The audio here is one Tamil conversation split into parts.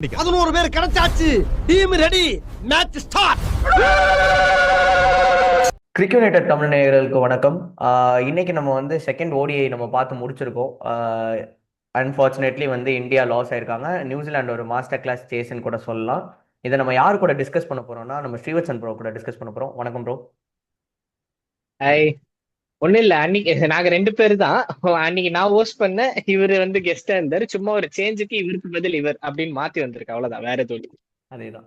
11 பேர் கிடைச்சாச்சு. Team ready. Match start. Cricket Tamil நேயர்களுக்கு வணக்கம். இன்னைக்கு நம்ம வந்து செகண்ட் ஓடிஐ நம்ம பார்த்து முடிச்சிருக்கோம். அன்ஃபார்ச்சுனேட்லி வந்து இந்தியா லாஸ் ஆயிருக்காங்க. நியூசிலாந்து ஒரு மாஸ்டர் கிளாஸ் சேஸ்ன்னு கூட சொல்லலாம். இதை நம்ம யாரு கூட டிஸ்கஸ் பண்ண போறோம்னா நம்ம ஸ்ரீவத்சன் ப்ரோ கூட டிஸ்கஸ் பண்ண போறோம். வணக்கம் ப்ரோ. ஹாய். ஒண்ணும் இல்ல, அன்னைக்கு நாங்க 2 பேரு தான். அன்னைக்கு நான் ஹோஸ்ட் பண்ணேன், இவரு வந்து கெஸ்டா இருந்தாரு. சும்மா ஒரு சேஞ்சுக்கு இவருக்கு பதில் இவர் அப்படின்னு மாத்தி வந்திருக்கு, அவ்வளவுதான், வேற எதுவும் இல்ல. அதேதான்.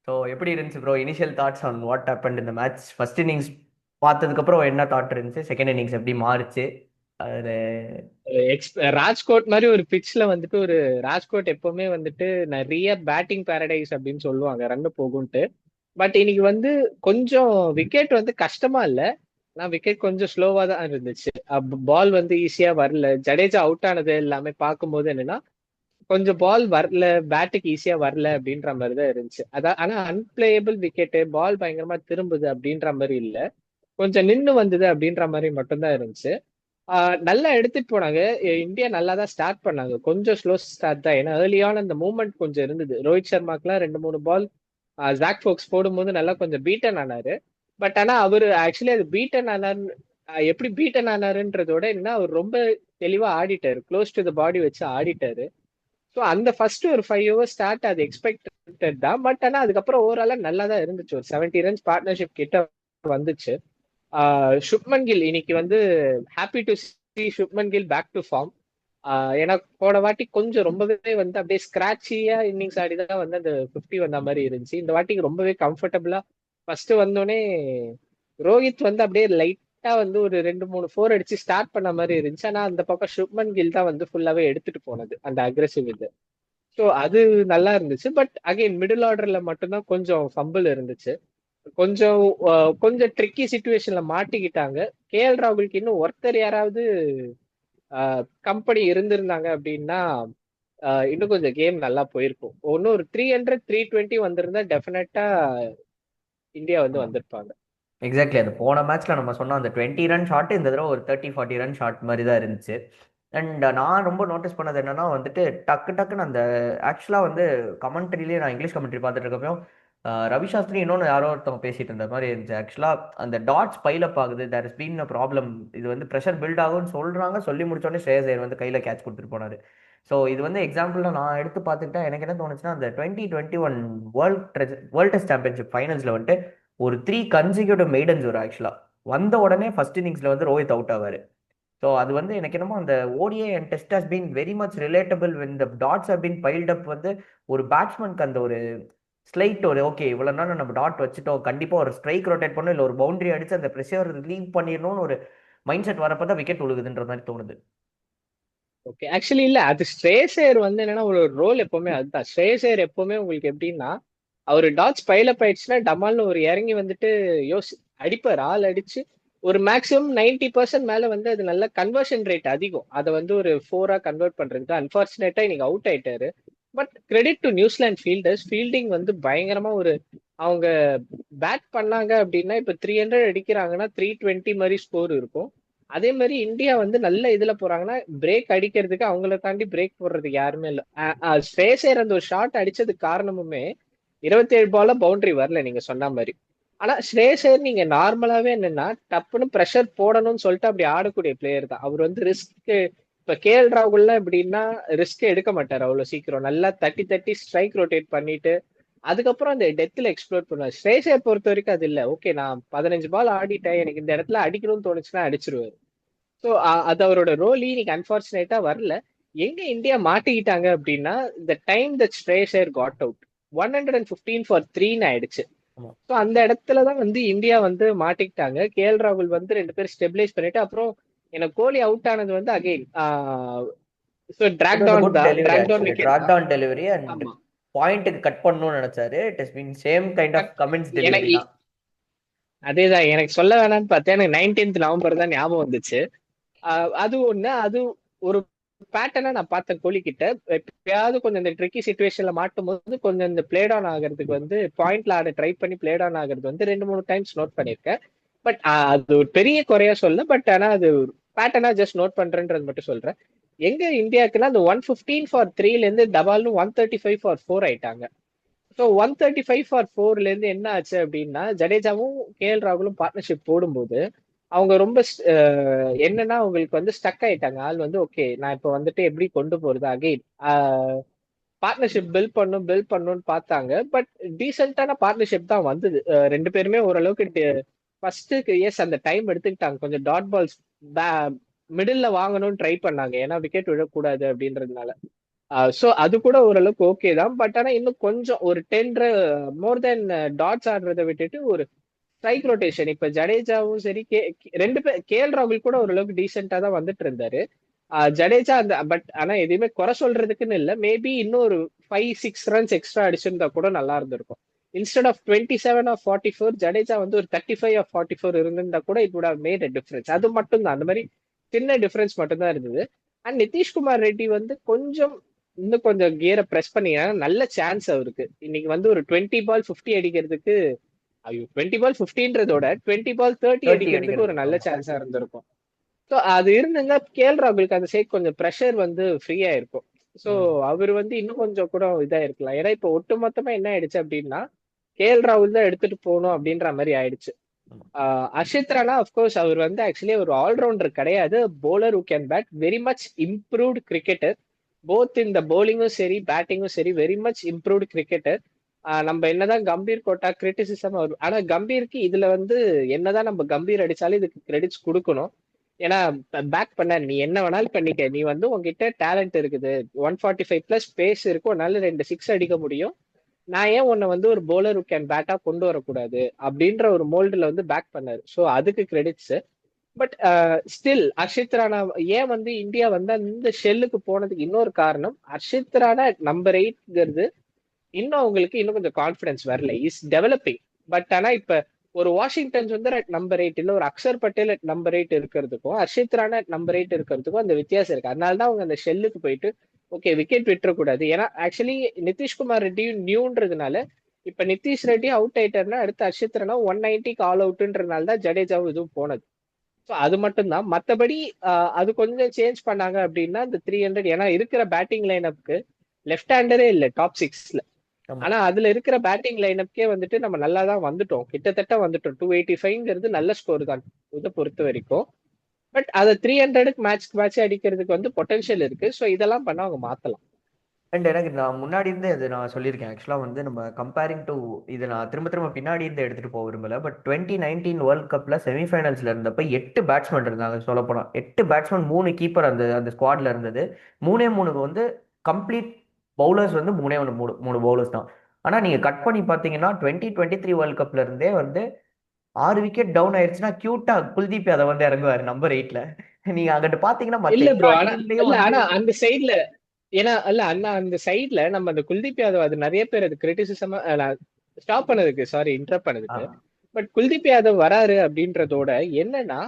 ஸோ எப்படி இருந்துச்சு bro initial thoughts on what happened இந்த மேட்ச்? ஃபர்ஸ்ட் இன்னிங்ஸ் பார்த்ததுக்கு அப்புறம் என்ன தாட் இருந்துச்சு? செகண்ட் இன்னிங்ஸ் எப்படி மாறுச்சு? அது ராஜ்கோட் மாதிரி ஒரு பிட்ச்ல வந்துட்டு ராஜ்கோட் எப்பவுமே வந்துட்டு நிறைய பேட்டிங் பாரடைஸ் அப்படின்னு சொல்லுவாங்க, ரன் போகும்ட்டு. பட் இன்னைக்கு வந்து கொஞ்சம் விக்கெட் வந்து கஷ்டமா இல்ல, நான் விக்கெட் கொஞ்சம் ஸ்லோவா தான் இருந்துச்சு. பால் வந்து ஈஸியா வரல. ஜடேஜா அவுட் ஆனது எல்லாமே பார்க்கும்போது என்னன்னா கொஞ்சம் பால் வரல, பேட்டுக்கு ஈஸியா வரல அப்படின்ற மாதிரி தான் இருந்துச்சு. அதான், ஆனா அன்பிளேயபிள் விக்கெட்டு, பால் பயங்கரமா திரும்புது அப்படின்ற மாதிரி இல்ல, கொஞ்சம் நின்னு வந்தது அப்படின்ற மாதிரி மட்டும்தான் இருந்துச்சு. நல்லா எடுத்துட்டு போனாங்க. இந்தியா நல்லா தான் ஸ்டார்ட் பண்ணாங்க. கொஞ்சம் ஸ்லோ ஸ்டார்ட் தான், ஏன்னா ஏர்லியான அந்த மூவ்மெண்ட் கொஞ்சம் இருந்தது. ரோஹித் சர்மாக்குலாம் 2-3 பால் ஜாக் ஃபோக்ஸ் போடும்போது நல்லா கொஞ்சம் பீட்டன் ஆனாரு. பட் ஆனா அவரு ஆக்சுவலி அது பீட்டன் ஆனாரு, எப்படி பீட்டன் ஆனாருன்றதோட என்ன, அவர் ரொம்ப தெளிவா ஆடிட்டாரு, க்ளோஸ் டு த பாடி வச்சு ஆடிட்டாரு. ஸோ அந்த ஃபர்ஸ்ட் ஒரு 5 ஓவர் ஸ்டார்ட் அது எக்ஸ்பெக்டட் தான். பட் ஆனா அதுக்கப்புறம் ஓவராலா நல்லா தான் இருந்துச்சு. ஒரு 70 ரன்ஸ் பார்ட்னர்ஷிப் கிட்ட வந்துச்சு. சுப்மன் கில் இன்னைக்கு வந்து happy to see Shubman Gill back to form. ஏன்னா போன வாட்டி கொஞ்சம் ரொம்பவே வந்து அப்படியே ஸ்கிராச்சியா இன்னிங்ஸ் ஆடி தான் வந்து அந்த 50 வந்த மாதிரி இருந்துச்சு. இந்த வாட்டிக்கு ரொம்பவே கம்ஃபர்டபுளா ஃபர்ஸ்ட் வந்தோடனே ரோஹித் வந்து அப்படியே லைட்டா வந்து ஒரு 2-3 4 அடிச்சு ஸ்டார்ட் பண்ண மாதிரி இருந்துச்சு. ஆனா அந்த பக்கம் சுப்மன் கில் தான் வந்து ஃபுல்லாவே எடுத்துட்டு போனது அந்த அக்ரெசிவ் இது. ஸோ அது நல்லா இருந்துச்சு. பட் அகைன் மிடில் ஆர்டர்ல மட்டும்தான் கொஞ்சம் ஃபம்பிள் இருந்துச்சு. கொஞ்சம் கொஞ்சம் ட்ரிக்கி சுச்சுவேஷன்ல மாட்டிக்கிட்டாங்க. கேஎல் ராகுலுக்கு இன்னும் ஒருத்தர் யாராவது கம்பெனி இருந்திருந்தாங்க அப்படின்னா இன்னும் கொஞ்சம் கேம் நல்லா போயிருக்கும். ஒன்னும் ஒரு 300 320 வந்திருந்தா டெஃபினட்டா இந்தியா வந்து வந்திருப்பாங்க. எக்ஸாக்ட்லி. அது போன மேட்ச்ல நம்ம சொன்ன அந்த 20 ரன் ஷாட் இந்த தடவை ஒரு 30-40 ரன் ஷாட் மாதிரி தான் இருந்துச்சு. அண்ட் நான் ரொம்ப நோட்டீஸ் பண்ணது என்னன்னா வந்துட்டு டக்குன்னு அந்த ஆக்சுவலாக வந்து கமெண்ட்ரிலேயே நான் இங்கிலீஷ் கமெண்ட்ரி பார்த்துட்டு இருக்கப்போ ரவி சாஸ்திரி இன்னொன்று யாரோ ஒருத்தவங்க பேசிட்டு இருந்த மாதிரி இருந்துச்சு. ஆக்சுவலாக அந்த டாட்ஸ் பைலப் ஆகுது, there is been a problem, இது வந்து ப்ரெஷர் பில்ட் ஆகும்னு சொல்றாங்க. சொல்லி முடிச்சோடனே ஸ்ரேயஸ் ஐயர் வந்து கையில் கேட்ச் கொடுத்துட்டு போனாரு. ஸோ இது வந்து எக்ஸாம்பிளாக நான் எடுத்து பார்த்துக்கிட்டா எனக்கு என்ன தோணுச்சுன்னா, அந்த 2021 வேர்ல்ட் டெஸ்ட் சாம்பியன்ஷிப் ஃபைனல்ஸில் வந்துட்டு ஒரு 3 கன்சிக்யூட்டிவ் மெய்டன்ஸ் வரும். ஆக்சுவலாக வந்த உடனே ஃபர்ஸ்ட் இன்னிங்ஸில் வந்து ரோஹித் அவுட் ஆவார். ஸோ அது வந்து எனக்கு என்னமோ அந்த ODI and test has been very much relatable when the dots have been piled up. வந்து ஒரு பேட்ஸ்மேனுக்கு அந்த ஒரு ஸ்லைட் ஒரு ஓகே இவ்வளோ நாள் நம்ம டாட் வச்சுட்டோம், கண்டிப்பாக ஒரு ஸ்ட்ரைக் ரொட்டேட் பண்ணணும், இல்லை ஒரு பவுண்டரி அடிச்சு அந்த ப்ரெஷர் ரிலீவ் பண்ணிடணும்னு ஒரு மைண்ட் செட் வரப்போ தான் விக்கெட் உழுகுதுன்ற மாதிரி தோணுது. ஓகே, ஆக்சுவலி இல்ல, அது ஸ்ரேயஸ் ஐயர் வந்து என்னன்னா ஒரு ரோல் எப்பவுமே அதுதான். ஸ்ரேயஸ் ஐயர் எப்பவுமே உங்களுக்கு எப்படின்னா அவர் டாட்ஸ் பைலப் ஆயிடுச்சுன்னா டமால்னு ஒரு இறங்கி வந்துட்டு அடிப்பார், ஆள் அடிச்சு ஒரு மேக்ஸிமம் 90% மேல வந்து அது நல்ல கன்வர்ஷன் ரேட் அதிகம். அதை வந்து ஒரு 4-ஆ கன்வெர்ட் பண்றதுக்கு அன்பார்ச்சுனேட்டா இன்னைக்கு அவுட் ஆயிட்டாரு. But credit to New Zealand fielders, fielding வந்து பயங்கரமா அவங்க பேட் பண்ணாங்க அப்படின்னா இப்ப 300 அடிக்கிறாங்கன்னா 320 மாதிரி ஸ்கோர் இருக்கும். அதே மாதிரி இந்தியா வந்து நல்ல இதுல போறாங்கன்னா பிரேக் அடிக்கிறதுக்கு அவங்கள தாண்டி பிரேக் போடுறதுக்கு யாருமே இல்லை. ஸ்ரேயஸ் அந்த ஒரு ஷாட் அடிச்சதுக்கு காரணமுமே 27 பால்ல பவுண்டரி வரல நீங்க சொன்ன மாதிரி. ஆனா ஸ்ரேயஸ் ஐயர் நீங்க நார்மலாவே என்னன்னா டப்புன்னு ப்ரெஷர் போடணும்னு சொல்லிட்டு அப்படி ஆடக்கூடிய பிளேயர் தான். அவர் வந்து ரிஸ்க், இப்ப கேஎல் ராகுல்லாம் எப்படின்னா ரிஸ்க் எடுக்க மாட்டார் அவ்வளவு சீக்கிரம். நல்லா தட்டி தட்டி ஸ்ட்ரைக் ரொட்டேட் பண்ணிட்டு அதுக்கப்புறம் அந்த டெத்தில் எக்ஸ்ப்ளோர் பண்ணுவார். ஸ்ரேயஸ் ஐயர் பொறுத்த வரைக்கும் அது இல்லை. ஓகே, நான் 15 பால் ஆடிட்டேன், எனக்கு இந்த இடத்துல அடிக்கணும்னு தோணுச்சுன்னா அடிச்சிருவாரு. ஸோ அது அவரோட ரோல். இன்னைக்கு அன்பார்ச்சுனேட்டா வரல. எங்க இந்தியா மாட்டிக்கிட்டாங்க அப்படின்னா இந்த time that Shreyas Iyer got out 115 for 3 ஆயிடுச்சு. ஸோ அந்த இடத்துலதான் வந்து இந்தியா வந்து மாட்டிக்கிட்டாங்க. கேஎல் ராகுல் வந்து 2 பேர் ஸ்டெபிலைஸ் பண்ணிட்டு அப்புறம் எனக்கு கோலி அவுட் ஆனது வந்து again so track down wicket தான். டெலிவரி அண்ட் ஆமா, பாயிண்ட்டுக்கு கட் பண்ணணும்னு நினைச்சாரு. It has been same kind of comments delivery எனக்கு தான். அதேதான் எனக்கு சொல்ல வேணாம்னு பார்த்தேன். எனக்கு 19th நவம்பர் தான் ஞாபகம் வந்துச்சு. அது ஒண்ணு, அது ஒரு பேட்டர்னா நான் பார்த்தேன் கோலி கிட்ட. எப்பயாவது கொஞ்சம் இந்த ட்ரிக்கி சுச்சுவேஷன்ல மாட்டும் போது கொஞ்சம் இந்த பிளே டவுன் ஆகிறதுக்கு வந்து பாயிண்ட்ல ஆட ட்ரை பண்ணி பிளே டவுன் ஆகிறது வந்து 2-3 டைம்ஸ் நோட் பண்ணியிருக்கேன். பட் அது ஒரு பெரிய குறையா சொல்ல, பட் ஆனா அது பேட்டர்னா ஜஸ்ட் நோட் பண்றேன்றது மட்டும் சொல்றேன். எங்க இந்தியாவுக்குன்னா அந்த 115 ஃபார் 3ல இருந்து டபால்னு 135 ஃபார் 4 ஆயிட்டாங்க. ஸோ 135 ஃபார் 4ல இருந்து என்ன ஆச்சு அப்படின்னா ஜடேஜாவும் கேஎல் ராகுலும் பார்ட்னர்ஷிப் போடும்போது அவங்க ரொம்ப என்னன்னா அவங்களுக்கு வந்து ஸ்டக் ஆயிட்டாங்க. ஆள் வந்து ஓகே நான் இப்ப வந்துட்டு எப்படி கொண்டு போறது அகைன் பார்ட்னர்ஷிப் பில்ட் பண்ணணும்னு பார்த்தாங்க. பட் டீசென்டான பார்ட்னர்ஷிப் தான் வந்தது. ரெண்டு பேருமே ஓரளவுக்கு ஃபர்ஸ்ட் எஸ் அந்த டைம் எடுத்துக்கிட்டாங்க. கொஞ்சம் டாட் பால்ஸ் மிடில்ல வாங்கணும்னு ட்ரை பண்ணாங்க. ஏன்னா விக்கெட் விழக்கூடாது அப்படின்றதுனால. ஸோ அது கூட ஓரளவுக்கு ஓகே தான். பட் ஆனா இன்னும் கொஞ்சம் ஒரு 10 மோர் தென் டாட்ஸ் ஆடுறதை விட்டுட்டு ஒரு ஸ்ட்ரைக் ரொட்டேஷன் இப்ப ஜடேஜாவும் சரி ரெண்டு பேர் கேஎல் ராகுல் கூட ஓரளவுக்கு டீசென்டா தான் வந்துட்டு இருந்தாரு. ஜடேஜா அந்த பட் ஆனா எதையுமே குறை சொல்றதுக்குன்னு இல்ல. மேபி இன்னும் ஒரு 5-6 ரன்ஸ் எக்ஸ்ட்ரா அடிச்சிருந்தா கூட நல்லா இருந்திருக்கும். இன்ஸ்டெட் ஆஃப் 27 ஆஃப் 44 ஜடேஜா வந்து ஒரு 35 ஆஃப் 44 இருந்திருந்தா கூட it would have made a difference. அது மட்டும் தான் அந்த மாதிரி சின்ன டிஃபரன்ஸ் மட்டும் தான் இருந்தது. அண்ட் நிதிஷ்குமார் ரெட்டி வந்து கொஞ்சம் இன்னும் கொஞ்சம் கியரை பிரஸ் பண்ணீங்கன்னா நல்ல சான்ஸ் அவருக்கு. இன்னைக்கு வந்து ஒரு 20 பால் 50 அடிக்கிறதுக்கு ஐயோ 20 பால் 50ன்றதோட 20 பால் 30 30 அடிக்கிறதுக்கு ஒரு அடிக்கிறதுக்கு நல்ல ஆமா. சான்ஸா இருந்திருக்கும். ஸோ அது இருந்துங்க கேஎல் ராகுலுக்கு அந்த சைட் கொஞ்சம் ப்ரெஷர் வந்து ஃப்ரீயா இருக்கும். ஸோ ம். அவர் வந்து இன்னும் கொஞ்சம் கூட இதா இருக்கலாம். ஏன்னா இப்போ ஒட்டுமொத்தமா என்ன ஆயிடுச்சு அப்படின்னா கேஎல் ராகுல் தான் எடுத்துட்டு போகணும் அப்படின்ற மாதிரி ஆயிடுச்சு. ஆமா. அர்ஷித் ராணா அஃப்கோர்ஸ் அவர் வந்து ஆக்சுவலி ஒரு ஆல்ரவுண்டர் கிடையாது. Bowler who can bat very much improved cricketer. Both இந்த பவுலிங்கும் சரி பேட்டிங்கும் சரி வெரி மச் இம்ப்ரூவ்ட் கிரிக்கெட்டர். நம்ம என்னதான் கம்பீர் கோட்டா கிரிட்டிசிசம் வரும். ஆனா கம்பீருக்கு இதுல வந்து என்னதான் நம்ம கம்பீர் அடிச்சாலும் இதுக்கு கிரெடிட்ஸ் கொடுக்கணும். ஏன்னா பேக் பண்ண நீ என்ன வேணாலும் பண்ணிக்க. நீ வந்து உங்ககிட்ட டேலண்ட் இருக்குது. 145+ பேஸ் இருக்கு. உன்னால 2 6 அடிக்க முடியும். நான் ஏன் உன்னை வந்து ஒரு போலர் கேன் பேட்டா கொண்டு வரக்கூடாது அப்படின்ற ஒரு மோல்டுல வந்து பேக் பண்ணாரு. ஸோ அதுக்கு credits. But still Harshit Rana ஏன் வந்து இந்தியா வந்து அந்த ஷெல்லுக்கு போனதுக்கு இன்னொரு காரணம் அர்ஷித் ராணா நம்பர் 8ங்கிறது இன்னும் அவங்களுக்கு இன்னும் கொஞ்சம் கான்பிடன்ஸ் வரல. Is developing. பட் ஆனா இப்ப ஒரு வாஷிங்டன்ஸ் வந்து நம்பர் 8 இல்ல ஒரு அக்ஷர் பட்டேல் நம்பர் 8 இருக்கிறதுக்கும் அர்ஷித் ராணா நம்பர் 8 இருக்கிறதுக்கும் அந்த வித்தியாசம் இருக்கு. அதனாலதான் அவங்க அந்த ஷெல்லுக்கு போயிட்டு ஓகே விக்கெட் விட்டுறக்கூடாது. ஏன்னா ஆக்சுவலி நிதிஷ்குமார் ரெட்டியும் நியூன்றதுனால இப்ப நிதிஷ் ரெட்டி அவுட் ஆயிட்டாருன்னா அடுத்து அர்ஷித் ராணா 190க்கு ஆல் அவுட்ன்றதுனால தான் ஜடேஜாவும் இதுவும் போனது. ஸோ அது மட்டும் தான். மற்றபடி அது கொஞ்சம் சேஞ்ச் பண்ணாங்க அப்படின்னா இந்த 300 ஏன்னா இருக்கிற பேட்டிங் லைனப்க்கு லெஃப்ட் ஹேண்டரே இல்லை டாப் 6ல. ஆமா. ஆனா அதுல இருக்கிற பேட்டிங் லைனப்கே வந்துட்டு நம்ம நல்லா தான் வந்துட்டோம். கிட்டத்தட்ட வந்துட்டோம். 285ங்கிறது நல்ல ஸ்கோர் தான் இதை பொறுத்த வரைக்கும். பட் அதை 300க்கு மேட்ச் அடிக்கிறதுக்கு வந்து பொட்டன்ஷியல் இருக்கு. ஸோ இதெல்லாம் பண்ண அவங்க மாத்தலாம். அண்ட் எனக்கு நான் முன்னாடி இருந்தே இது நான் சொல்லியிருக்கேன். ஆக்சுவலாக வந்து நம்ம கம்பேரிங் டு இது நான் திரும்ப திரும்ப பின்னாடி இருந்து எடுத்துகிட்டு போக விரும்பல. பட் 2019 வேர்ல்ட் கப்பில் செமிஃபைனல்ஸில் இருந்தப்ப 8 பேட்ஸ்மேன் இருந்தாங்க. சொல்லப்போனால் 8 பேட்ஸ்மேன் 3 கீப்பர் அந்த அந்த ஸ்குவாடில் இருந்தது. 3 வந்து கம்ப்ளீட் பவுலர்ஸ் வந்து 3 பவுலர்ஸ் தான். ஆனால் நீங்கள் கட் பண்ணி பார்த்தீங்கன்னா 2023 வேர்ல்ட் கப்ல இருந்தே வந்து 6 விக்கெட் டவுன் ஆயிடுச்சுன்னா கியூட்டா குல்தீப் யாதவ் வந்து இறங்குவாரு நம்பர் 8ல. நீங்க அங்கிட்டு பாத்தீங்கன்னா மத்த இல்ல ப்ரோ. எல்லா ஆனா டீம்லயும் இல்ல வந்து ஆனா அந்த சைட்ல ஏன்னா இல்ல அண்ணா அந்த சைட்ல நம்ம அந்த குல்தீப் யாதவ் அது நிறைய பேர் அது கிரிட்டிசிசமா ஸ்டாப் பண்ணதுக்கு சாரி இன்டரப்ட் பண்ணதுக்கு. பட் குல்தீப் யாதவ் வராரு அப்படின்றதோட என்னன்னா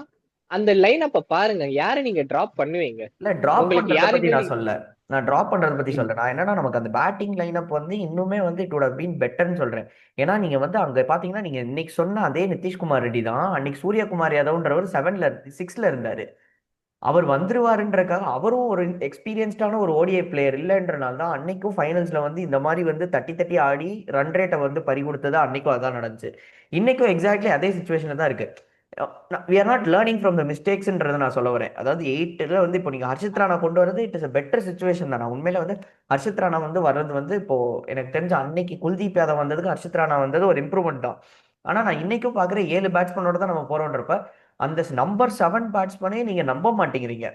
அந்த லைன் அப்ப பாருங்க யாரை நீங்க டிராப் பண்ணுவீங்க. இல்ல டிராப் உங்களுக்கு பண்றத பத்தி யாருமே நான் சொல்ல. நான் டிராப் பண்றத பத்தி ம். சொல்ல. நான் என்னன்னா நமக்கு அந்த பேட்டிங் லைனப் வந்து இன்னுமே வந்து இட் வுட் ஹவ் பீன் பெட்டர்னு சொல்றேன். ஏன்னா நீங்க வந்து அங்க பாத்தீங்கன்னா நீங்க இன்னைக்கு சொன்ன அதே நிதிஷ்குமார் ரெட்டி தான் அன்னைக்கு சூரியகுமார் யாதவ்ன்றவர் 6ல இருந்தாரு. அவர் வந்துருவாருன்றக்காக அவரும் ஒரு எக்ஸ்பீரியன்ஸ்டான ஒரு ஓடிஐ பிளேயர் இல்லைன்றனால தான் அன்னைக்கும் ஃபைனல்ஸ்ல வந்து இந்த மாதிரி வந்து தட்டி தட்டி ஆடி ரன் ரேட்டை வந்து பறி கொடுத்தது அன்னைக்கும் அதான் நடந்துச்சு. இன்னைக்கும் எக்ஸாக்ட்லி அதே சுச்சுவேஷன்ல தான் இருக்கு. We are not learning from the மிஸ்டேக்ஸ்ன்றதை நான் சொல்ல வரேன். அதாவது 8ல வந்து இப்போ நீங்க ஹர்ஷித் ராணா கொண்டு வரது it is a better situation தான். நான் உண்மையில வந்து ஹர்ஷித் ராணா வந்து வர்றது வந்து இப்போ எனக்கு தெரிஞ்ச அன்னைக்கு குல்தீப் யாதவ் வந்ததுக்கு ஹர்ஷித் ராணா வந்தது ஒரு இம்ப்ரூவ்மெண்ட் தான். ஆனா நான் இன்னைக்கும் பாக்குற 7 பேட்ஸ்மேனோட தான் நம்ம போறோன்றப்ப அந்த நம்பர் 7 பேட்ஸ்மேனே நீங்க நம்ப மாட்டேங்கிறீங்க.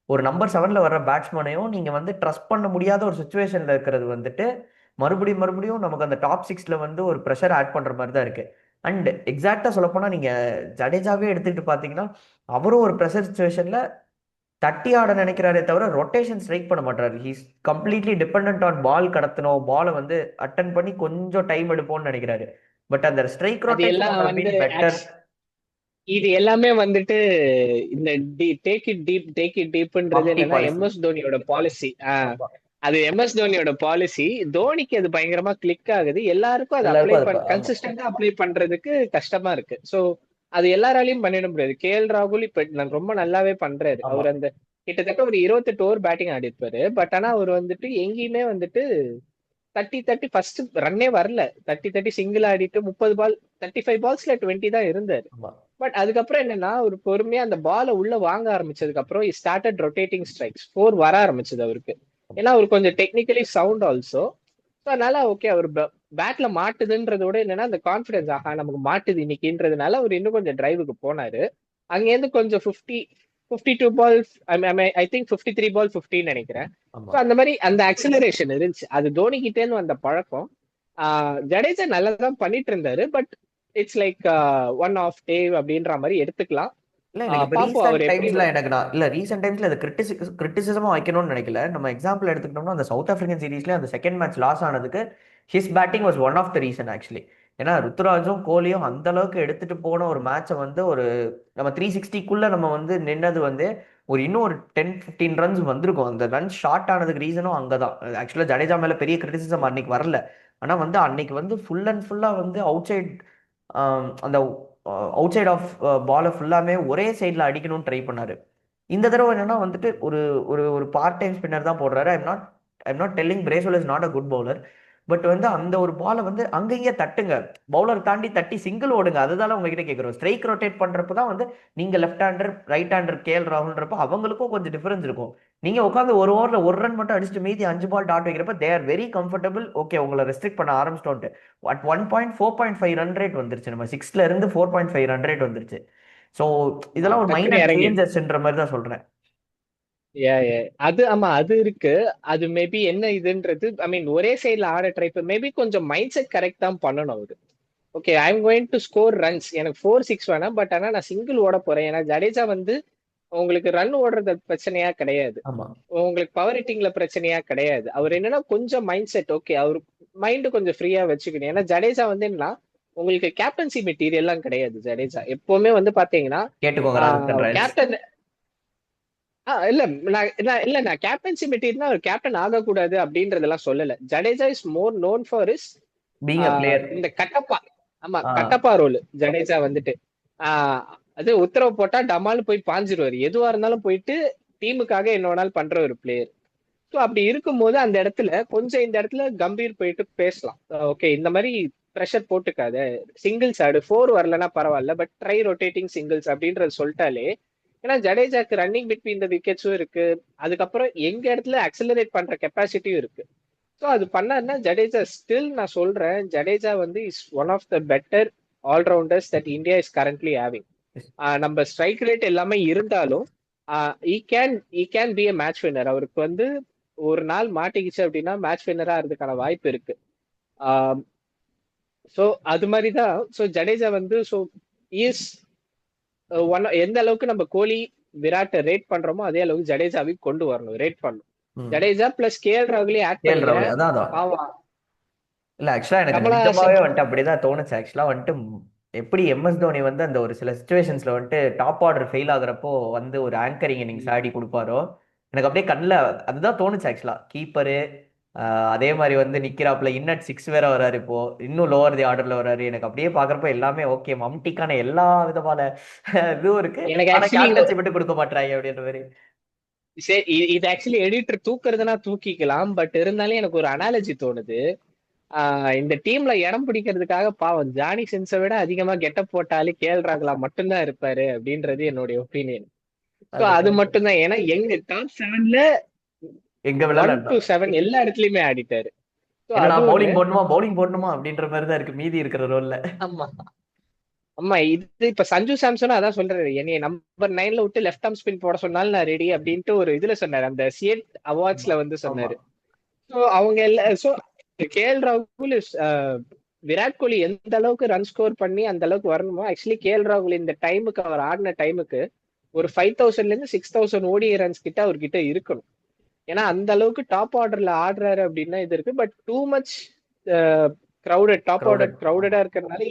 ஒரு நம்பர் 7ல வர்ற பேட்ஸ்மேனையும் நீங்க வந்து ட்ரஸ்ட் பண்ண முடியாத ஒரு சுச்சுவேஷன்ல இருக்கிறது வந்துட்டு மறுபடியும் நமக்கு அந்த டாப் 6ல வந்து ஒரு ப்ரெஷர் ஆட் பண்ற மாதிரி தான் இருக்கு. அண்ட் எக்ஸாக்டா சொல்ல போனா நீங்க ஜடேஜாவே எடுத்துக்கிட்டு பாத்தீங்கன்னா அவரும் ஒரு ப்ரெஷர் சுச்சுவேஷன்ல தட்டி ஆட நினைக்கிறாரே தவிர ரொட்டேஷன் ஸ்ட்ரைக் பண்ண மாட்டாரு. He's completely depend on ball கடத்தணும், பாலை வந்து அட்டன் பண்ணி கொஞ்சம் டைம் எடுப்போம்னு நினைக்கிறாரு. பட் அந்த ஸ்ட்ரைக் அது ரொட்டேஷன் எல்லாம் வந்து பீன் பெட்டர். இது எல்லாமே வந்துட்டு இந்த டேக் இட் டீப்ன்றது மம்டி என்னன்னா பாலிசி. MS தோனியோட policy. ஆமா. அது எம்எஸ் தோனியோட பாலிசி. தோனிக்கு அது பயங்கரமா கிளிக் ஆகுது. எல்லாருக்கும் அது அப்ளை எல்லாருக்கும் அது ஆமா. கன்சிஸ்டன்டா அப்ளை பண்றதுக்கு கஷ்டமா இருக்கு. சோ அது எல்லாராலையும் பண்ணிட முடியாது. கேஎல் ராகுல் இப்ப ரொம்ப நல்லாவே பண்றாரு. ஆமா. அவர் அந்த கிட்டத்தட்ட ஒரு 28 ஓவர் பேட்டிங் ஆடி இருப்பாரு. பட் ஆனா அவர் வந்துட்டு எங்கேயுமே வந்துட்டு தட்டி தட்டி ஃபர்ஸ்ட் ரன்னே வரல. தட்டி தட்டி சிங்கிள் ஆடிட்டு 30 பால் 35 பால்ஸ்ல 20 தான் இருந்தாரு. ஆமா. பட் அதுக்கப்புறம் என்னன்னா ஒரு பொறுமையா அந்த பாலை உள்ள வாங்க ஆரம்பிச்சதுக்கு அப்புறம் ஸ்டார்டட் ரொட்டேட்டிங் ஸ்ட்ரைக்ஸ் 4 வர ஆரம்பிச்சது அவருக்கு. ஏன்னா அவர் கொஞ்சம் டெக்னிக்கலி சவுண்ட் ஆல்சோ. ஸோ அதனால ஓகே அவர் பேட்ல மாட்டுதுன்றத விட என்னன்னா அந்த கான்பிடன்ஸ் ஆஹா நமக்கு மாட்டுது இன்னைக்குன்றதுனால அவர் இன்னும் கொஞ்சம் டிரைவுக்கு போனாரு. அங்கேருந்து கொஞ்சம் 52 பால் ஐ திங்க் 53 பால் 15 நினைக்கிறேன். ஆமா. ஸோ அந்த மாதிரி அந்த அக்சலரேஷன் இருந்துச்சு. அது தோனி கிட்டே இருந்து வந்த பழக்கம். ஜடேஜா நல்லா தான் பண்ணிட்டு இருந்தாரு. But it's like one off day அப்படின்ற மாதிரி எடுத்துக்கலாம். இல்ல எனக்கு இப்ப பாப்போம் ரீசெண்ட் அவர் எப்படி. டைம்ஸ்ல எனக்கு நான் இல்ல ரீசெண்ட் டைம்ஸ்ல அது கிரிட்டிசிசமா வைக்கணும்னு நினைக்கல. நம்ம எக்ஸாம்பிள் எடுத்துக்கிட்டோம்னா அந்த சவுத் ஆப்பிரிக்கன் சீரீஸ்ல அந்த செகண்ட் மேட்ச் லாஸ் ஆனதுக்கு his batting was one of the reason actually. ஏன்னா ருத்துராஜும் கோலியும் அந்த அளவுக்கு எடுத்துட்டு போன ஒரு மேட்சை வந்து ஒரு நம்ம 360க்குள்ள நம்ம வந்து நின்னது வந்து ஒரு இன்னும் ஒரு 10-15 ரன்ஸ் வந்திருக்கும். அந்த ரன் ஷார்ட் ஆனதுக்கு ரீசனும் அங்கதான். ஆக்சுவலா ஜடேஜா மேல பெரிய கிரிட்டிசிசம் அன்னைக்கு வரல. ஆனா வந்து அன்னைக்கு வந்து ஃபுல் அண்ட் ஃபுல்லா வந்து அவுட் சைட் அந்த அவுட் சைட் ஆஃப் பாலை ஃபுல்லாமே ஒரே சைடில் அடிக்கணும்னு ட்ரை பண்ணாரு. இந்த தடவை என்னன்னா வந்துட்டு ஒரு ஒரு ஒரு பார்ட் டைம் ஸ்பின்னர் தான் போடுறாரு. I'm not telling Bracewell is not a good bowler. But வந்து அந்த ஒரு பாலை வந்து அங்கங்கே தட்டுங்க, பவுலர் தாண்டி தட்டி சிங்கிள் ஓடுங்க. அதுதான் உங்ககிட்ட கேட்குறோம். ஸ்ட்ரைக் ரொட்டேட் பண்றப்ப தான் வந்து நீங்க left hander right hander KL ராகுல்ன்றப்ப அவங்களுக்கும் கொஞ்சம் டிஃபரன்ஸ் இருக்கும். நீங்க உட்காந்து ஒரு ஓவர்ல ஒரு ரன் மட்டும் அடிச்சுட்டு மீதி 5 பால் டாட் வைக்கிறப்ப they are very comfortable. Okay உங்களை ரெஸ்ட்ரிக்ட் பண்ண ஆரம்பிச்சிட்டோன்ட்டு அட் 4.5 ரன் ரேட் வந்துருச்சு. நம்ம 6ல இருந்து 4.5 ரன் ரேட் வந்துருச்சு. ஸோ இதெல்லாம் ஒரு டக்குனு மைனர் இறங்கி சேஞ்சஸ்ன்ற மாதிரி தான் சொல்றேன். அது ஆமா அது இருக்கு. அது மேபி என்ன இதுன்றது ஐ மீன் ஒரே சைட்ல ஆட ட்ரை மேபி கொஞ்சம் மைண்ட் செட் கரெக்ட் தான் பண்ணணும் அவரு. Okay I am going to score runs, எனக்கு 4-6 வேணாம். பட் ஆனா நான் சிங்கிள் ஓட போறேன். ஏன்னா ஜடேஜா வந்து உங்களுக்கு ரன் ஓடுறது பிரச்சனையா கிடையாது. ஆமா. உங்களுக்கு பவர் ஹிட்டிங்ல பிரச்சனையா கிடையாது. அவர் என்னன்னா கொஞ்சம் மைண்ட் செட் ஓகே அவர் மைண்ட் கொஞ்சம் ஃப்ரீயா வச்சுக்கணும். ஏன்னா ஜடேஜா வந்து என்னன்னா உங்களுக்கு கேப்டன்சி மெட்டீரியல் எல்லாம் கிடையாது. ஜடேஜா எப்பவுமே வந்து பாத்தீங்கன்னா கேட்டுக்கோங்க ராஜஸ்தான் ராயல்ஸ். கேப்டன் இல்ல நான் கேப்டன்சி மெட்டீரியல் அவர் கேப்டன் ஆகக்கூடாது அப்படின்றதெல்லாம் சொல்லல. Jadeja is more known for is being a player. இந்த கட்டப்பா. ஆமா கட்டப்பா ரோல் ஜடேஜா வந்துட்டு அது உத்தரவு போட்டா டமால்னு போய் பாஞ்சிருவாரு. எதுவா இருந்தாலும் போயிட்டு டீமுக்காக என்ன வேணாலும் பண்ற ஒரு பிளேயர். ஸோ அப்படி இருக்கும்போது அந்த இடத்துல கொஞ்சம் இந்த இடத்துல கம்பீர் போயிட்டு பேசலாம். ஓகே இந்த மாதிரி ப்ரெஷர் போட்டுக்காத, சிங்கிள்ஸ் ஆடு, 4 வரலன்னா பரவாயில்ல, பட் ட்ரை ரொட்டேட்டிங் சிங்கிள்ஸ் அப்படின்றது சொல்லிட்டாலே. ஏன்னா ஜடேஜாக்கு ரன்னிங் பிட்வீன் இந்த விக்கெட்ஸும் இருக்கு. அதுக்கப்புறம் எங்க இடத்துல அக்சலரேட் பண்ற கெப்பாசிட்டியும் இருக்கு. ஸோ அது பண்ணாருன்னா ஜடேஜா ஸ்டில் நான் சொல்றேன் ஜடேஜா வந்து is one of the better allrounders that India is currently having. நம்ம ஸ்ட்ரைக் ரேட் எல்லாமே இருந்தாலும் he can be a match winner. அவருக்கு வந்து ஒரு நாள் மாட்டிக்கிச்சு அப்படின்னா மேட்ச் வின்னரா இருந்ததுக்கான வாய்ப்பு இருக்கு. ஸோ அது மாதிரி தான். ஸோ ஜடேஜா வந்து ஸோ இஸ் எந்த அளவுக்கு நம்ம கோலி விராட்டை ரேட் பண்றோமோ அதே அளவுக்கு ஜடேஜாவையும் கொண்டு வரணும், ரேட் பண்ணணும். ஜடேஜா பிளஸ் கேஎல் ராகுலே ஆட் பண்ணிக்கிறேன். இல்ல ஆக்சுவலா எனக்கு நிஜமாவே வந்துட்டு அப்படிதான் தோணுச்சு. ஆக்சுவலா வந்துட்டு எப்படி எம்எஸ் தோனி வந்து அந்த ஒரு சில சுச்சுவேஷன்ஸ்ல வந்துட்டு டாப் ஆர்டர் ஃபெயில் ஆகுறப்போ வந்து ஒரு ஆங்கரிங் இன்னிங்ஸ் ஆடி கொடுப்பாரோ எனக்கு அப்படியே கண்ணில் அதுதான் தோணுச்சு. ஆக்சுவலா கீப்பரு அதே மாதிரி வந்து நிக்கிறாப்புல இன்னட் 6 வேற வராரு, இப்போ இன்னும் லோவர் தி ஆர்டர்ல வராரு. எனக்கு அப்படியே பாக்குறப்ப எல்லாமே ஓகே மம்டிக்கான எல்லா விதமான இதுவும் இருக்கு. ஆனா கேப்டன்சி மட்டும் கொடுக்க மாட்டாங்க அப்படின்ற மாதிரி. சரி இது ஆக்சுவலி எடிட்டர் தூக்குறதுனா தூக்கிக்கலாம். பட் இருந்தாலும் எனக்கு ஒரு அனாலஜி தோணுது. இந்த டீம்ல இடம் பிடிக்கிறதுக்காக பாவம் ஜானி சின்ஸை விட அதிகமா கெட்டப் போட்டாலே கேஎல் ராகுலா மட்டும்தான் இருப்பாரு அப்படின்றது என்னுடைய ஒப்பீனியன். அது மட்டும்தான். ஏன்னா எங்க டாப் 7ல எங்க 1 to 7 எல்லா இடத்துலயுமே ஆடிட்டாரு. பவுலிங் போடணுமா அப்படின்ற மாதிரி தான் இருக்கு மீதி இருக்கிற ரோல்ல. ஆமா ஆமா இது இப்ப சஞ்சு சாம்சனும் அதான் சொல்றாரு, என்னைய நம்பர் 9ல விட்டு லெஃப்ட் ஆர்ம் ஸ்பின் போட சொன்னாலும் நான் ரெடி அப்படின்ட்டு ஒரு இதுல சொன்னாரு. அந்த சியட் அவார்ட்ஸ்ல வந்து சொன்னாரு. ஸோ அவங்க எல்லாம் ஸோ கேஎல் ராகுல் விராட் கோலி எந்த அளவுக்கு ரன் ஸ்கோர் பண்ணி அந்த அளவுக்கு வரணுமோ ஆக்சுவலி கேஎல் ராகுல் இந்த டைமுக்கு அவர் ஆடின டைமுக்கு ஒரு 5000ல இருந்து 6000 ஓடிஐ ரன்ஸ் கிட்ட அவர்கிட்ட இருக்கணும். ஏன்னா அந்த அளவுக்கு டாப் ஆர்டர்ல ஆடுறாரு அப்படின்னா இது இருக்கு. But too much crowded top order கிரௌடடா இருக்கிறதுனால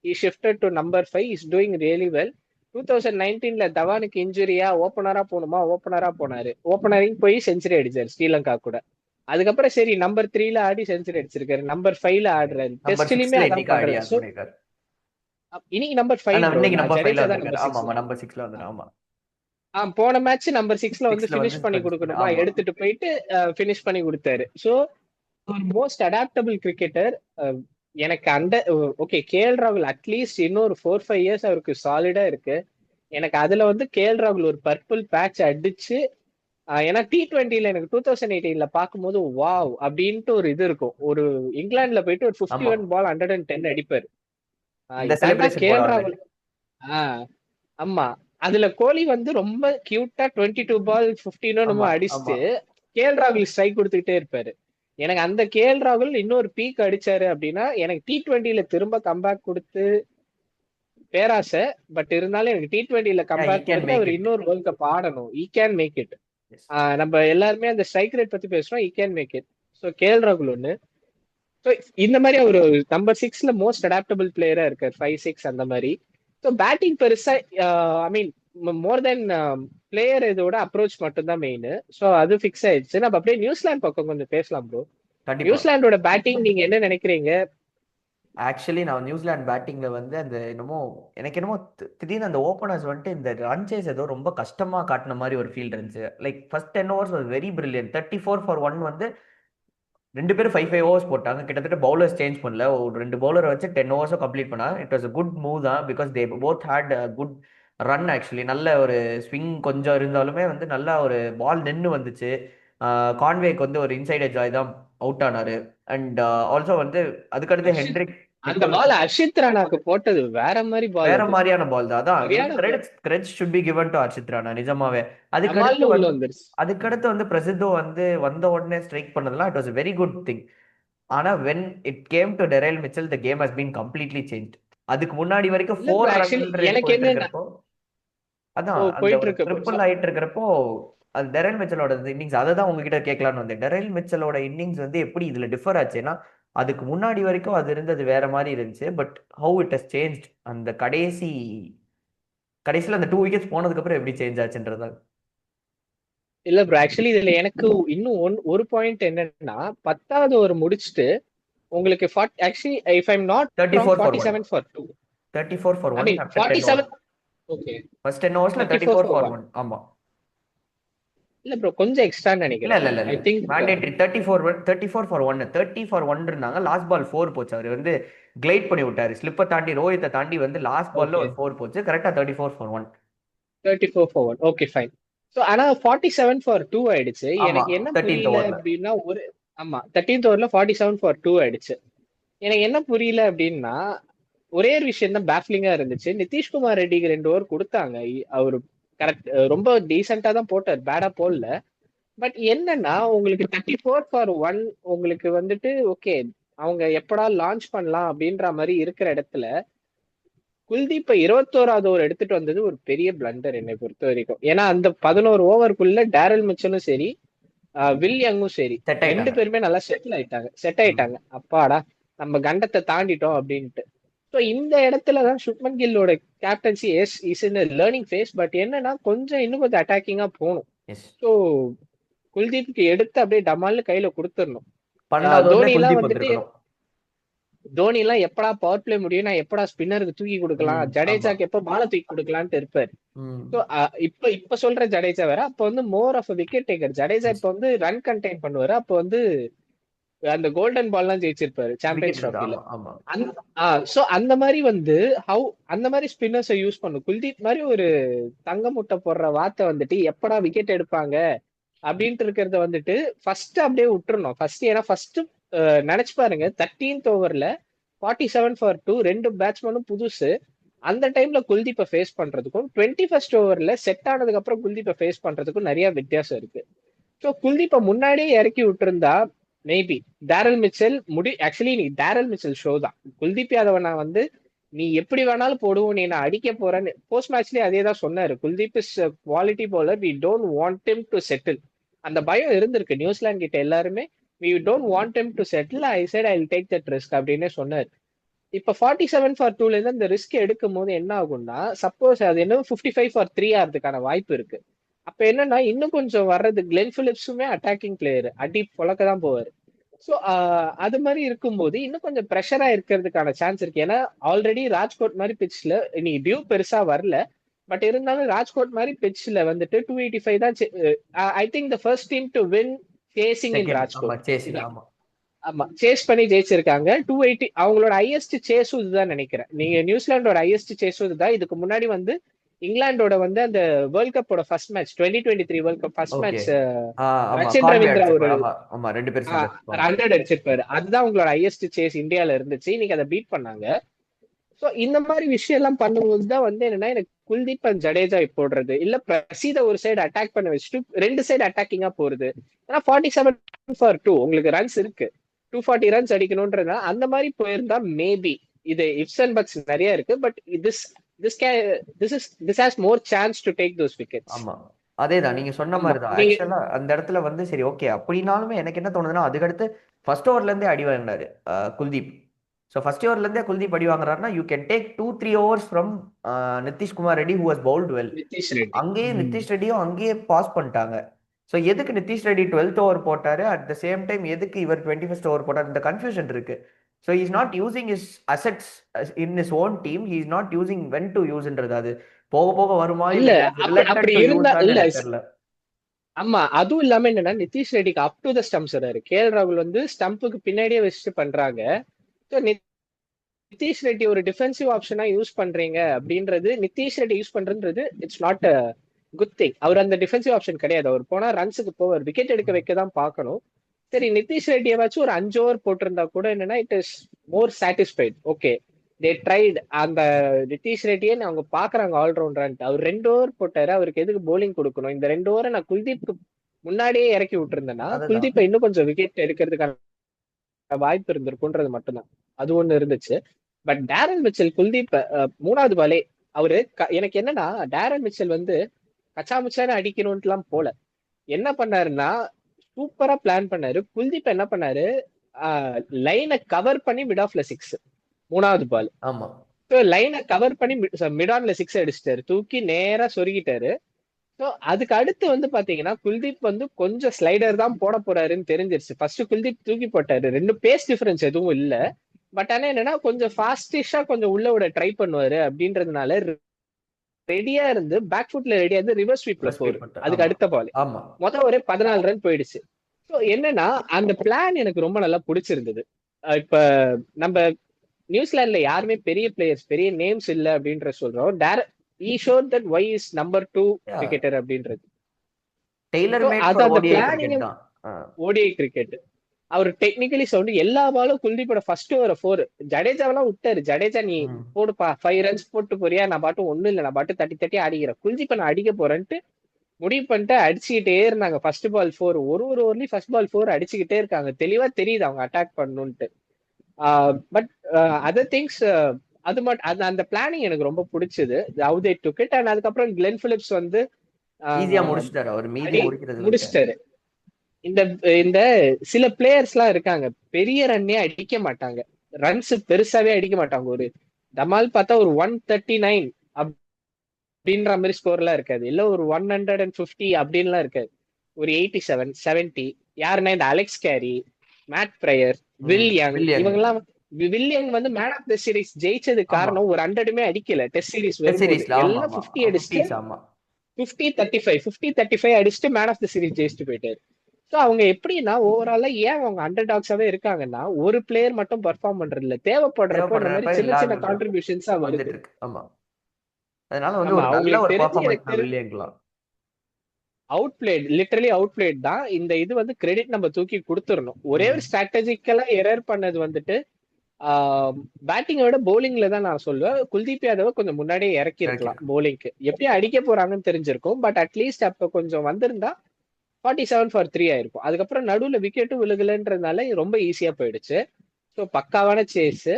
he shifted to number 5 is doing really well. 2019ல தவானுக்கு இன்ஜுரியா ஓபனரா போனாரு. ஓபனரிங் போய் செஞ்சுரி அடிச்சாரு ஸ்ரீலங்கா கூட. அதுக்கப்புறம் சரி நம்பர் 3ல ஆடி செஞ்சுரி அடிச்சிருக்காரு. நம்பர் 5ல ஆடுறாரு. டெஸ்ட்லயுமே அதான் பண்றாரு. இன்னைக்கு நம்பர் 5 நம்பர் 5ல வந்தாரு. ஆமா நம்பர் 6ல வந்தாரு. ஆமா போன மேட்ச் நம்பர் 6ல வந்து 6ல வந்து ஃபினிஷ் பண்ணி கொடுக்கணுமா, ஆமா. எடுத்துட்டு போயிட்டு ஃபினிஷ் பண்ணி கொடுத்தாரு. ஸோ ஒரு மோஸ்ட் அடாப்டபிள் கிரிக்கெட்டர். எனக்கு அந்த ஓகே, கேஎல் ராகுல் அட்லீஸ்ட் இன்னொரு 4-5 இயர்ஸ் அவருக்கு சாலிடா இருக்கு. எனக்கு அதுல வந்து கேஎல் ராகுல் ஒரு பர்பிள் பேட்ச் அடிச்சு, ஏன்னா T20ல எனக்கு 2018ல பார்க்கும்போது வாவ் அப்படின்ட்டு ஒரு இது இருக்கும். ஒரு இங்கிலாந்துல போயிட்டு ஒரு ஆமா 51 பால் 110 அடிப்பாரு. இந்த இதாண்டா செலிப்ரேஷன் கேஎல் போடுவாங்களே. ராகுல். ஆஹ் ஆமா. அதுல கோலி வந்து ரொம்ப கியூட்டா 22 பால் 15 நம்ம ஆமா ஆமா. அடிச்சுட்டு கேஎல் ராகுல் ஸ்ட்ரைக் கொடுத்துக்கிட்டே இருப்பாரு. எனக்கு அந்த கேஎல் ராகுல் இன்னொரு பீக் அடிச்சாரு அப்படின்னா எனக்கு T20ல திரும்ப கம்பேக் கொடுத்து பேராசை. பட் இருந்தாலும் எனக்கு T20ல Yeah, he கம்பேக் can கொடுத்து make அவர் it. இன்னொரு வேர்ல்ட் கப் ஆடணும். He can make it. Yes. நம்ம எல்லாருமே அந்த ஸ்ட்ரைக் ரேட் பத்தி பேசுறோம். He can make it. So KL ராகுல் ஒன்னு. ஸோ இந்த மாதிரி ஒரு நம்பர் 6ல மோஸ்ட் அடாப்டபிள் பிளேயரா இருக்காரு, 5-6 அந்த மாதிரி. ஸோ பேட்டிங் பெருசா ஐ மீன் மோர் தென் பிளேயர் இதோட அப்ரோச் மட்டும் தான் மெயின். ஸோ அது ஃபிக்ஸ் ஆயிடுச்சு. நம்ம அப்படியே நியூசிலாந்து பக்கம் கொஞ்சம் பேசலாம் ப்ரோ. கண்டிப்பா. நியூசிலாண்டோட பேட்டிங் நீங்க என்ன நினைக்கிறீங்க? ஆக்சுவலி நான் நியூசிலாந்து பேட்டிங்ல வந்து அந்த என்னமோ எனக்கு என்னமோ திடீர்னு அந்த ஓப்பனர்ஸ் வந்துட்டு இந்த ரன் சேஸ் ஏதோ ரொம்ப கஷ்டமா காட்டின மாதிரி ஒரு ஃபீல் இருந்துச்சு. Like first 10 overs was very brilliant. 34 for 1 வந்து 2 பேரும் 5 overs போட்டாங்க. கிட்டத்தட்ட பவுலர்ஸ் சேஞ்ச் பண்ணல. ஒரு 2 பவுலரை வச்சு 10 overs கம்ப்ளீட் பண்ணா. It was a good move தான். Because they both had good run. Actually நல்ல ஒரு ஸ்விங் கொஞ்சம் இருந்தாலுமே வந்து நல்ல ஒரு பால் நின்று வந்துச்சு. கான்வேக்கு வந்து ஒரு இன்சைட் எட்ஜ் ஆகி தான் அவுட் ஆனாரு. அண்ட் ஆல்சோ வந்து அதுக்கடுத்து ஹென்ட்ரிக் அந்த நிக்கோலஸ் பால் அர்ஷித் ராணாக்கு போட்டது வேற மாதிரி பால். வேற அது மாதிரியான பால் தான். அதான் சரியான ball. Credits should be given to Harshit Rana நிஜமாவே. அதுக்கடுத்து டமால்னு உள்ள வந்து வந்துருச்சு. பிரசித்தோ வந்து வந்த உடனே ஸ்ட்ரைக் பண்ணதெல்லாம் it was very good thing. ஆனா when it came to Daryl Mitchell the game has been completely change. அதுக்கு முன்னாடி வரைக்கும் இல்ல 4 ஆக்சுவலி ரன் ரேட் எனக்கு போயிட்டு என்னன்னா இருக்கிறப்போ அதான் அந்த போயிட்டு ஒரு இருக்கு bro. ட்ரிபிள் ஆயிட்டு இருக்கிறப்போ அது டெரைல் மிச்சலோட இன்னிங்ஸ் அதை தான் உங்ககிட்ட கேட்கலான்னு வந்தேன். டெரைல் மிச்சலோட இன்னிங்ஸ் வந்து எப்படி இதுல டிஃபர் ஆச்சுன்னா அதுக்கு முன்னாடி வரைக்கும் அது இருந்தது வேற மாதிரி இருந்துச்சு. But how it has change அந்த கடைசியில் அந்த 2 wickets போனதுக்கு அப்புறம் எப்படி சேஞ்ச் ஆச்சுன்றதா. இல்ல ப்ரோ, ஆக்சுவலி இதுல எனக்கு இன்னும் ஒரு பாயிண்ட் என்னன்னா 10வது ஓவர் முடிச்சுட்டு உங்களுக்கு actually if I'm not wrong 34 for 1. 47 for 2. 34 for I 1 mean after 10 overs. 47. Okay, first 10 ஓவர்ஸ்ல 34 34 for for 1. 1. ஆமா. இல்ல ப்ரோ, கொஞ்சம் எக்ஸ்ட்ரா இல்ல நினைக்கிறேன். இல்ல இல்ல ஐ இல்ல திங்க் மேண்டேட்டரி 34 for 1. 30 for 1 இருந்தாங்க. லாஸ்ட் பால் 4 போச்சு. அவர் வந்து கிளைட் பண்ணி விட்டாரு. ஸ்லிப்பை தாண்டி ரோஹித்தை தாண்டி வந்து லாஸ்ட் பால்ல ஓகே ஒரு 4 போச்சு. கரெக்டா 34 for 1. 34 for 1. Okay fine. So ஆனா 47 for 2 ஆயிடுச்சு. ஆமா எனக்கு என்ன 13th புரியல ஓவர்ல. அப்படின்னா ஆமா 13th ஓவர்ல 47 for 2 ஆயிடுச்சு. எனக்கு என்ன புரியல அப்படின்னா ஒரே ஒரு விஷயம் தான் பேஃப்லிங்கா இருந்துச்சு. நிதிஷ்குமார் ரெட்டிக்கு 2 ஓவர் கொடுத்தாங்க. அவரு கரெக்ட் ரொம்ப டீசெண்டா தான் போட்டார், பேடா போடல. பட் என்னன்னா உங்களுக்கு 34 for 1 உங்களுக்கு வந்துட்டு ஓகே, அவங்க எப்படா லான்ச் பண்ணலாம் அப்படின்ற மாதிரி இருக்கிற இடத்துல குல்தீப்பை 21வது ஓவர் எடுத்துட்டு வந்தது ஒரு பெரிய பிளண்டர் என்னை பொறுத்த வரைக்கும். ஏன்னா அந்த 11 ஓவருக்குள்ள டேரல் மிச்சலும் சரி வில் யங்கும் சரி செட் 2 ஆயிட்டாங்க. பேருமே நல்லா செட் ஆயிட்டாங்க. அப்பாடா நம்ம கண்டத்தை தாண்டிட்டோம் அப்படின்ட்டு. ஸோ இந்த இடத்துலதான் சுப்மன் கில்லோட captaincy is in learning phase. But என்னன்னா இன்னும் கொஞ்சம் அட்டாக்கிங்கா போகணும். எஸ். ஸோ குல்தீப்க்கு எடுத்து அப்படியே டமால்னு கையில கொடுத்துடணும். 12வது ஓவர்ல தோனி எல்லாம் குல்தீப் வந்துட்டு வந்திருக்கணும். தோனி எல்லாம் எப்படா பவர் பிளே முடியும், நான் எப்படா ஸ்பின்னருக்கு தூக்கி கொடுக்கலாம், ஆமா. ஜடேஜாக்கு எப்ப பால தூக்கி கொடுக்கலான்ட்டு இருப்பாரு. ம். ஸோ இப்ப சொல்ற ஜடேஜா வேற, அப்ப வந்து more of wicket taker. Jadeja இப்ப வந்து ரன் கண்டெயின் பண்ணுவாரு. அப்ப வந்து அந்த கோல்டன் பால் எல்லாம் ஜெயிச்சிருப்பாரு சாம்பியன்ஸ் Wicket டிராஃபில. ஆமா ஆமா. சோ அந்த மாதிரி வந்து அந்த மாதிரி ஸ்பின்னர்ஸை யூஸ் பண்ணும். குல்தீப் மாதிரி ஒரு தங்க முட்டை போடுற வார்த்தை வந்துட்டு எப்படா விக்கெட் எடுப்பாங்க அப்படின்ட்டு இருக்கிறத வந்துட்டு ஃபர்ஸ்ட் அப்படியே விட்டுறணும். ஏன்னா ஃபர்ஸ்ட் நினைச்சு பாருங்க, 13th ஓவர்ல 47 for 2 2 பேட்ஸ்மேனும் புதுசு. அந்த டைம்ல குல்தீப்பை ஃபேஸ் பண்றதுக்கும் 21st ஓவர்ல செட் ஆனதுக்கு அப்புறம் குல்தீப்பை ஃபேஸ் பண்றதுக்கும் நிறைய வித்தியாசம் இருக்கு. ஸோ குல்தீப்பை முன்னாடியே இறக்கி விட்டுருந்தா மேபி டேரல் மிச்சல் ஆக்சுவலி நீ டேரல் மிச்சல் ஷோ தான். குல்தீப் யாதவ நான் வந்து நீ எப்படி வேணாலும் போடுவோம், நீ நான் அடிக்க போறேன்னு போஸ்ட் மேட்ச்லயே அதே தான் சொன்னாரு. Kuldeep is quality bowler, we don't want him to settle. அந்த பயம் இருந்திருக்கு நியூசிலாந்து கிட்ட எல்லாருமே. We don't want him to settle, I said I will take that risk அப்படின்னு சொன்னார். இப்ப 47 for 2ல இருந்து அந்த ரிஸ்க் எடுக்கும் போது என்ன ஆகும்னா, சப்போஸ் அது என்ன 55 for 3 ஆகிறதுக்கான வாய்ப்பு இருக்கு. அப்ப என்னன்னா இன்னும் கொஞ்சம் வர்றது கிளென் பிலிப்ஸுமே அட்டாக்கிங் பிளேயர், அடி பொழக்க தான் போவாரு. ஸோ அது மாதிரி இருக்கும்போது இன்னும் கொஞ்சம் ப்ரெஷரா இருக்கிறதுக்கான சான்ஸ் இருக்கு. ஏன்னா ஆல்ரெடி ராஜ்கோட் மாதிரி பிச்ல நீ டியூ பெருசா வரல. பட் இருந்தாலும் ராஜ்கோட் மாதிரி பிட்ச்ல வந்துட்டு 285 தான். I think the first team to win chasing in second ஆமா ராஜ்கோட். சேசிங் ஆமா. ஆமா, சேஸ் பண்ணி ஜெயிச்சிருக்காங்க. 280 அவங்களோட ஹையஸ்ட் சேஸும் இதுதான் நினைக்கிறேன். நீங்க நியூசிலாண்டோட ஹையஸ்ட் சேஸும் இதுதான். இதுக்கு முன்னாடி வந்து இங்கிலாந்தோட வந்து அந்த வேர்ல்ட் கப்போட first match 2023 world cup first okay. Match ஆமா ரச்சின் கான்வே ரவீந்திரா ஒரு அடிச்சிருப்பாரு. ஆமா ஆமா 2 பேர் சேர்ந்து அடிச்சிருப்பாங்க. 100 அடிச்சிருப்பாரு. அதுதான் உங்களோட ஹையஸ்ட் சேஸ் இந்தியால இருந்துச்சு. இன்னைக்கு அதை பீட் பண்ணாங்க. சோ இந்த மாதிரி விஷயம் எல்லாம் பண்ணும்போது தான் வந்து என்னன்னா எனக்கு குல்தீப் அண்ட் ஜடேஜா போடுறது இல்ல பிரசீத ஒரு சைடு அட்டாக் பண்ண வச்சுட்டு ரெண்டு சைடு அட்டாக்கிங்கா போறது. ஏன்னா 47 for 2 உங்களுக்கு ரன்ஸ் இருக்கு, 240 ரன்ஸ் அடிக்கணும்ன்றதா அந்த மாதிரி போயிருந்தா மேபி இது இஃப்ஸ் அண்ட் பட்ஸ் நிறைய இருக்கு. But this this this has more chance to take those wickets. ஆமா அதேதான் நீங்க சொன்ன ஆமா மாதிரி தான். நீங்க ஆக்சுவலா அந்த இடத்துல வந்து சரி ஓகே அப்படின்னாலுமே எனக்கு என்ன தோணுதுன்னா அதுக்கடுத்து ஃபர்ஸ்ட் ஓவர்ல இருந்தே அடி வாங்கினாரு குல்தீப். ஸோ ஃபர்ஸ்ட் ஓவர்ல இருந்தே குல்தீப் அடி வாங்குறாருன்னா you can take 2-3 overs from Nitish Kumar Reddy who was bowled well. Nitish Reddy. அங்கேயே நிதிஷ் ரெட்டியும் அங்கேயே பாஸ் பண்ணிட்டாங்க. ஸோ எதுக்கு நிதிஷ் ரெட்டி 12th ஓவர் போட்டாரு, அட் த சேம் டைம் எதுக்கு இவர் 21st ஓவர் போட்டார், இந்த கன்ஃபியூஷன் இருக்கு. So is not using is assets in is own team, he is not using when to யூஸ்ன்றது. அது போக போக வருமா இல்ல இல்ல அப்படி டு இருந்தா யூஸ் இல்ல. எனக்கு தெரியல. ஆமா அதுவும் இல்லாம என்னன்னா நிதிஷ் ரெட்டிக்கு அப் டு த ஸ்டம்ப்ஸ் வராரு. கேஎல் ராகுல் வந்து ஸ்டம்புக்கு பின்னாடியே வச்சுட்டு பண்றாங்க. So, நிதிஷ் ரெட்டி ஒரு டிஃபென்சிவ் ஆப்ஷனா யூஸ் பண்றீங்க அப்படின்றது, நிதிஷ் ரெட்டி யூஸ் பண்றது it's not a good thing. அவர் அந்த டிஃபென்சிவ் ஆப்ஷன் கிடையாது. அவர் போனா ரன்ஸுக்கு போவார், விக்கெட் எடுக்க வைக்க தான் பார்க்கணும். சரி நிதிஷ் ரெட்டியை வச்சு ஒரு 5 ஓவர் போட்டிருந்தா கூட என்னன்னா it is more satisfied. Okay they tried. அந்த நிதிஷ் ரெட்டியே அவங்க பாக்குறாங்க ஆல்ரவுண்டர். அவர் 2 ஓவர் போட்டாரு, அவருக்கு எதுக்கு போலிங் கொடுக்கணும்? இந்த 2 ஓவரை நான் குல்தீப்க்கு முன்னாடியே இறக்கி விட்டுருந்தேன்னா அதுதான் குல்தீப்பை இன்னும் கொஞ்சம் விக்கெட் எடுக்கிறதுக்கான வாய்ப்பு இருந்திருக்குன்றது மட்டும்தான். அது ஒண்ணு இருந்துச்சு. பட் டேரன் மிச்சல் குல்தீப் மூணாவது பாலே அவரு எனக்கு என்னன்னா டேரன் மிச்சல் வந்து கச்சாமுச்சான அடிக்கணும்ட்டுலாம் போல. என்ன பண்ணாருன்னா சூப்பரா பிளான் பண்ணாரு. குல்தீப் என்ன பண்ணாரு, லைனை கவர் பண்ணி மிட் ஆஃப்ல 6 மூணாவது பால். ஆமா லைனை கவர் பண்ணி மிட் ஆன்ல 6 அடிச்சிட்டாரு, தூக்கி நேரா சொருகிட்டாரு. ஸோ அதுக்கு அடுத்து வந்து பாத்தீங்கன்னா குல்தீப் வந்து கொஞ்சம் ஸ்லைடர் தான் போட போறாருன்னு தெரிஞ்சிருச்சு. ஃபர்ஸ்ட் குல்தீப் தூக்கி போட்டாரு, 2 பேஸ் டிஃபரன்ஸ் எதுவும் இல்ல. பட் ஆனா என்னன்னா கொஞ்சம் ஃபாஸ்டிஷா கொஞ்சம் உள்ள விட ட்ரை பண்ணுவாரு அப்படின்றதுனால ரெடியா இருந்து பேக் ஃபுட்ல ரெடியா இருந்து ரிவர்ஸ் ஸ்வீப்ல போரு. அதுக்கு அடுத்த பால் ஆமா மொத்தம் ஒரு 14 ரன் போயிடுச்சு. ஸோ என்னன்னா அந்த பிளான் எனக்கு ரொம்ப நல்லா பிடிச்சிருந்தது. இப்ப நம்ம நியூசிலாந்துல யாருமே பெரிய பிளேயர்ஸ் பெரிய நேம்ஸ் இல்ல அப்படின்ற சொல்றோம். he showed that why is number 2 cricketer அப்படின்றது. டெய்லர் மேட் அது ஃபார் அந்த ஓடிஐ பிளானிங் கிரிக்கெட் தான். ODI cricket. அவர் டெக்னிக்கலி சவுண்ட் எல்லா பாலும் குல்தீப்போட ஃபர்ஸ்ட் ஓவர் 4. ஜடேஜாவெல்லாம் விட்டாரு. ஜடேஜா நீ போடுப்பா 5 ரன்ஸ் போட்டு போறியா, நான் பாட்டும் ஒண்ணும் இல்லை, நான் பாட்டு தட்டி தட்டி அடிக்கிறேன், குல்தீப்பை நான் அடிக்க போறேன்ட்டு முடிவு பண்ணிட்டு அடிச்சுக்கிட்டே இருந்தாங்க. ஃபர்ஸ்ட் பால் 4 ஒரு ஓவர்லயும் ஃபர்ஸ்ட் பால் 4 அடிச்சுக்கிட்டே இருக்காங்க. தெளிவா தெரியுது அவங்க அட்டாக் பண்ணணும்ட்டு. பட் அதர் திங்ஸ் அது மட்டும் அந்த பிளானிங் எனக்கு ரொம்ப பிடிச்சது. How they took it. And அதுக்கப்புறம் கிளென் பிலிப்ஸ் வந்து ஈஸியா முடிச்சிட்டாரு. அவர் மீதி முடிச்சிட்டாரு. இந்த இந்த சில பிளேயர்ஸ் எல்லாம் இருக்காங்க பெரிய ரன்னே அடிக்க மாட்டாங்க, ரன்ஸ் பெருசாவே அடிக்க மாட்டாங்க. ஒரு தமால் பார்த்தா ஒரு 139 அப்படின்ற மாதிரி ஸ்கோர்லாம் இருக்காது, இல்ல ஒரு 150 அப்படின்லாம் இருக்காது, ஒரு 87 70. யாருன்னா இந்த அலெக்ஸ் கேரி, மேட் பிரயர், வில்லியங், இவங்கெல்லாம். வில்லியங் வந்து மேன் ஆஃப் த சீரிஸ் ஜெயிச்சதுக்கு காரணம் ஒரு 100மே அடிக்கல. டெஸ்ட் சீரிஸ் எல்லாம் 50 அடிச்சுட்டு 50-35 அடிச்சுட்டு மேன் ஆஃப் த சீரிஸ் ஜெயிச்சுட்டு போயிட்டாரு. ஸோ அவங்க எப்படின்னா ஓவராலா ஏன் அவங்க அண்டர் டாக்ஸாவே இருக்காங்கன்னா ஒரு பிளேயர் மட்டும் பர்ஃபார்ம் பண்றது இல்ல, தேவைப்படுறப்ப இந்த மாதிரி சின்ன சின்ன கான்ட்ரிபியூஷன்ஸா வருது. ஆமா அதனால வந்து ஒரு நல்ல ஒரு பெர்ஃபார்மன்ஸ் தான் வில்லியம்லாம். Out played, literally out played தான். இந்த இது வந்து கிரெடிட் நம்ம தூக்கி கொடுத்துடணும். ஒரே ஒரு ஸ்ட்ராட்டஜிக்கலா எரர் பண்ணது வந்துட்டு பேட்டிங்கோட போலிங்ல தான் நான் சொல்லுவேன். குல்தீப் யாதவ கொஞ்சம் முன்னாடியே இறக்கி இருக்கலாம் போலிங்க்கு, எப்படி அடிக்க போறாங்கன்னு தெரிஞ்சிருக்கும். பட் அட்லீஸ்ட் அப்ப கொஞ்சம் வந்திருந்தா 47 for 3 ஆயிருக்கும். அதுக்கப்புறம் நடுவுல விக்கெட்டும் விழுகலன்றதுனால ரொம்ப ஈஸியா போயிடுச்சு. ஸோ பக்காவான சேஸ்.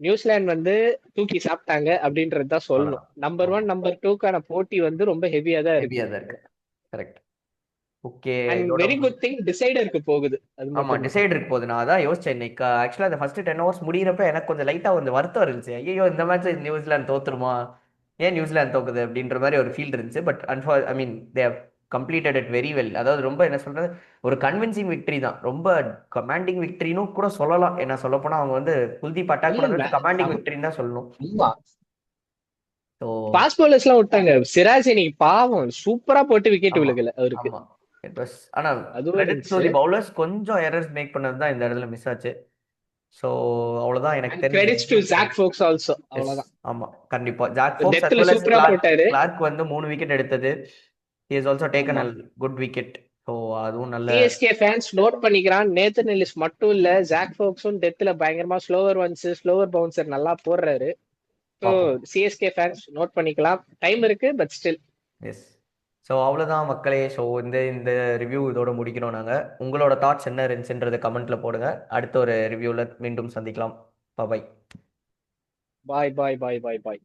நியூசிலாந்து வந்து தூக்கி சாப்பிட்டாங்க அப்படின்றதுதான் சொல்லணும். நம்பர் 1 நம்பர் 2க்கான போட்டி வந்து ரொம்ப ஹெவியா தான் இருக்கு. Correct. Okay very good thing டிசைடருக்கு போகுது. ஆமா டிசைடருக்கு போகுது. நான் அதான் யோசிச்சேன் இன்னைக்கு. ஆக்சுவலா அந்த ஃபர்ஸ்ட் 10 ஓவர்ஸ் முடியிறப்ப எனக்கு கொஞ்சம் லைட்டா வந்து வருத்தம் இருந்துச்சு. ஐயோ இந்த மேட்ச் நியூசிலாந்து தோத்துருமா, ஏன் நியூசிலாந்து தோக்குது அப்படின்ற மாதிரி ஒரு ஃபீல் இருந்துச்சு. But I mean they have completed it very well. அதாவது ரொம்ப என்ன சொல்றது, ஒரு கன்வின்சிங் விக்டரி தான், ரொம்ப கமாண்டிங் விக்டரின்னு கூட சொல்லலாம். என்ன சொல்ல போனா அவங்க வந்து குல்தீப் அட்டாக் பண்ணது கமாண்டிங் விக்டரின்னு தான் சொல்லணும். ஸோ ஃபாஸ்ட் பவுலர்ஸ் எல்லாம் விட்டாங்க. சிராஜ் இன்னைக்கு பாவம் சூப்பரா போட்டு விக்கெட் ஆமா விழுகல அவருக்கு. ஆமா இட் வாஸ். ஆனால் அதுவும் கிரெடிட் டு இருந்துச்சு. தி பவுலர்ஸ், கொஞ்சம் எரர்ஸ் மேக் பண்ணது தான் இந்த இடத்துல மிஸ் ஆச்சு. ஸோ அவ்வளோதான் எனக்கு அண்ட் தெரிஞ்சு credits to Jack Foakes also. Yes. அவ்வளவுதான். ஆமா கண்டிப்பா ஜாக் ஃபோக்ஸ் as டெத்துல well as சூப்பரா போட்டாரு. கிளார்க் வந்து 3 விக்கெட் எடுத்தது. he has also taken ஆமா. a good wicket. ஸோ அதுவும் நல்ல. சிஎஸ்கே ஃபேன்ஸ் நோட் பண்ணிக்கிறான். நேத்தன் எல்லிஸ் மட்டும் இல்ல, ஜாக் ஃபோக்ஸும் டெத்துல பயங்கரமா ஸ்லோவர் ஒன்ஸ் ஸ்லோவர் பவுன்சர் நல்லா போடுறாரு. ஸோ பார்ப்போம். சிஎஸ்கே ஃபேன்ஸ் நோட் பண்ணிக்கலாம். டைம் இருக்கு, பட் ஸ்டில். எஸ். ஸோ அவ்வளோதான் மக்களே. ஸோ இந்த இந்த ரிவ்யூ இதோட முடிக்கிறோம் நாங்கள். உங்களோட தாட்ஸ் என்ன இருந்துச்சுன்றதை கமெண்ட்ல போடுங்க. அடுத்த ஒரு ரிவ்யூவில் மீண்டும் சந்திக்கலாம். பாய். பாய் பாய் பாய் பாய் பாய்.